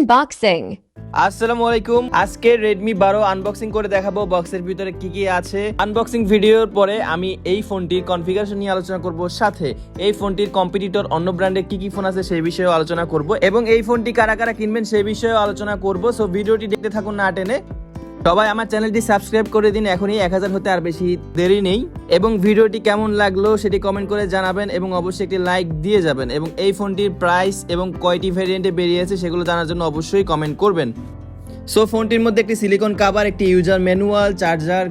Unboxing. আসসালামু আলাইকুম। আজকে Redmi 12 আনবক্সিং করে দেখাবো বক্সের ভিতরে কি কি আছে। আনবক্সিং ভিডিওর পরে আমি এই ফোনটির কনফিগারেশন নিয়ে আলোচনা করব, সাথে এই ফোনটির কম্পিটিটর অন্য ব্র্যান্ডের কি কি ফোন আছে সেই বিষয়েও আলোচনা করব এবং এই ফোনটি কারা কারা কিনবেন সেই বিষয়েও আলোচনা করব। সো ভিডিওটি দেখতে থাকুন না টেনে। সবাই আমার চ্যানেলটি সাবস্ক্রাইব করে দিন, এখনই 1000 হতে আর বেশি দেরি নেই। এবং ভিডিওটি কেমন লাগলো সেটি কমেন্ট করে জানাবেন এবং অবশ্যই একটি লাইক দিয়ে যাবেন। এবং এই ফোনটির প্রাইস এবং কয়টি ভেরিয়েন্টে বেরিয়েছে সেগুলো জানার জন্য অবশ্যই কমেন্ট করবেন। সো ফোনটির মধ্যে একটি সিলিকন কভার, একটি ইউজার ম্যানুয়াল, চার্জার,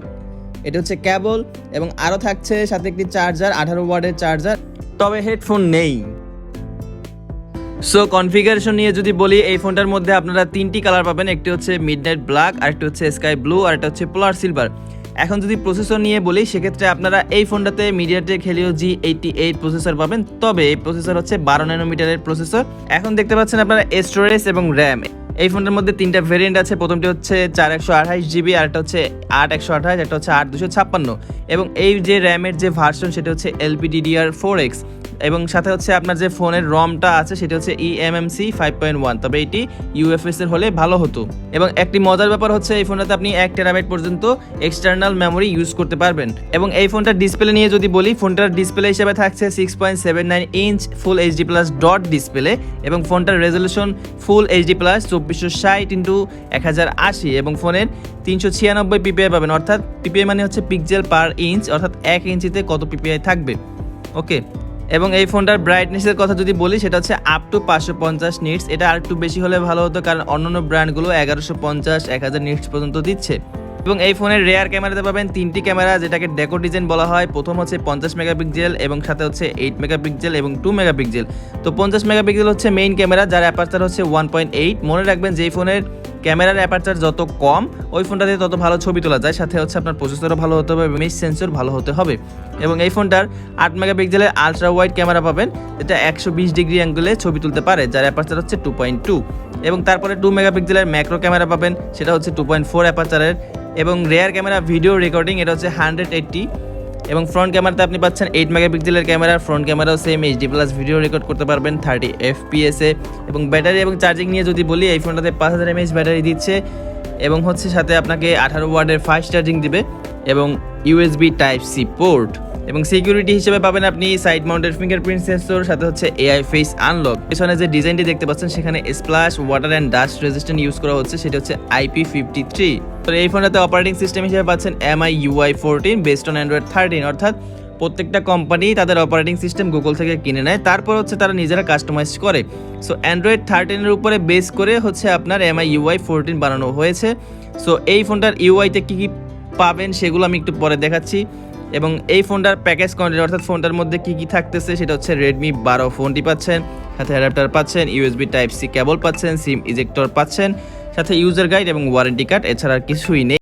এটা হচ্ছে কেবল এবং আরও থাকছে সাথে একটি চার্জার, 18 ওয়াটের চার্জার, তবে হেডফোন নেই। সো কনফিগারেশন নিয়ে যদি বলি, এই ফোনটার মধ্যে আপনারা তিনটি কালার পাবেন, একটি হচ্ছে মিডনাইট ব্ল্যাক, আরেকটি হচ্ছে স্কাই ব্লু, আর একটা হচ্ছে পোলার সিলভার। এখন যদি প্রসেসর নিয়ে বলি, সেক্ষেত্রে আপনারা এই ফোনটাতে মিডিয়াটেক হেলিও G88 প্রসেসর পাবেন, তবে এই প্রসেসর হচ্ছে 12 ন্যানোমিটারের প্রসেসর। এখন দেখতে পাচ্ছেন আপনারা স্টোরেজ এবং র্যাম। এই ফোনটার মধ্যে তিনটা ভেরিয়েন্ট আছে, প্রথমটি হচ্ছে 4128GB, আরেকটা হচ্ছে 8128, একটা হচ্ছে 8256। এবং এই যে র্যামের যে ভার্সন সেটা হচ্ছে LPDDR4X এবং সাথে হচ্ছে আপনার যে ফোনের রমটা আছে সেটা হচ্ছে eMMC 5.1, তবে এটি UFS এর হলে ভালো হতো। এবং একটি মজার ব্যাপার হচ্ছে এই ফোনটাতে আপনি 1 টেরাবাইট পর্যন্ত এক্সটার্নাল মেমোরি ইউজ করতে পারবেন। এবং এই ফোনটার ডিসপ্লে নিয়ে যদি বলি, ফোনটার ডিসপ্লে হিসেবে থাকছে 6.79 ইঞ্চ ফুল HD+ ডট ডিসপ্লে এবং ফোনটার রেজলিউশন ফুল HD+ 2460x1080 এবং ফোনের 396 PPI পাবেন, অর্থাৎ PPI মানে হচ্ছে পিক্সেল পার ইঞ্চ, অর্থাৎ 1 ইঞ্চিতে কত PPI থাকবে। ওকে। এবং এই ফোনটার ব্রাইটনেসের কথা যদি বলি, সেটা হচ্ছে আপ টু 550 নিটস। এটা আর একটু বেশি হলে ভালো হতো, কারণ অন্যান্য ব্র্যান্ডগুলো 1150 1000 নিটস পর্যন্ত দিচ্ছে। এবং এই ফোনের রেয়ার ক্যামেরাতে পাবেন তিনটি ক্যামেরা, যেটাকে ডেকো ডিজাইন বলা হয়। প্রথম হচ্ছে 50 মেগাপিক্সেল এবং সাথে হচ্ছে 8 মেগাপিক্সেল এবং 2 মেগাপিক্সেল। তো 50 মেগাপিক্সেল হচ্ছে মেইন ক্যামেরা, যার অ্যাপারচার হচ্ছে 1.8। মনে রাখবেন যে ফোনের ক্যামেরার অ্যাপারচার যত কম, ওই ফোনটাতে তত ভালো ছবি তোলা যায়। সাথে হচ্ছে আপনার প্রসেসরও ভালো হতে হবে, ইমেজ সেন্সর ভালো হতে হবে। এবং এই ফোনটার 8 মেগাপিক্সেলের আলট্রা ওয়াইড ক্যামেরা পাবেন, যেটা 120 ডিগ্রি অ্যাঙ্গেলে ছবি তুলতে পারে, যার অ্যাপারচার হচ্ছে 2.2। এবং তারপরে 2 মেগাপিক্সেলের ম্যাক্রো ক্যামেরা পাবেন, সেটা হচ্ছে 2.4 অ্যাপারচারের। এবং রেয়ার ক্যামেরা ভিডিও রেকর্ডিং, এটা হচ্ছে 180। এবং ফ্রন্ট ক্যামেরাতে আপনি পাচ্ছেন 8 মেগাপিক্সেলের ক্যামেরা, ফ্রন্ট ক্যামেরাও সেম HD+ ভিডিও রেকর্ড করতে পারবেন 30 FPS এ। এবং ব্যাটারি এবং চার্জিং নিয়ে যদি বলি, এই ফোনটাতে 5000 mAh ব্যাটারি দিচ্ছে এবং হচ্ছে সাথে আপনাকে 18 ওয়াটের ফাস্ট চার্জিং দিবে এবং USB Type-C পোর্ট। এবং সিকিউরিটি হিসেবে পাবেন আপনি সাইড মাউন্টেড ফিঙ্গারপ্রিন্ট সেন্সর, সাথে হচ্ছে AI ফেস আনলক। পেছনে যে ডিজাইনটি দেখতে পাচ্ছেন সেখানে splash, water and dust resistant use করা হচ্ছে, সেটা হচ্ছে IP53। তো এই ফোনটাতে অপারেটিং সিস্টেম হিসেবে পাচ্ছেন MIUI 14 বেসড অন Android 13, অর্থাৎ প্রত্যেকটা কোম্পানি তাদের অপারেটিং সিস্টেম গুগল থেকে কিনে নেয়, তারপর হচ্ছে তারা নিজেরা কাস্টমাইজ করে। সো Android 13 এর উপরে বেস করে হচ্ছে আপনার MIUI 14 বানানো হয়েছে। সো এই ফোনটার ইউআইতে কী কী পাবেন সেগুলো আমি একটু পরে দেখাচ্ছি। এবং এই ফোনটার প্যাকেজ কন্টেন্ট, অর্থাৎ ফোনটার মধ্যে কী কী থাকতেছে, সেটা হচ্ছে Redmi 12 ফোনটি পাচ্ছেন, সাথে অ্যাডাপ্টার পাচ্ছেন, USB Type-C কেবল পাচ্ছেন, সিম ইজেক্টর পাচ্ছেন, সাথে ইউজার গাইড এবং ওয়ারেন্টি কার্ড, এছাড়া আর কিছুই নেই।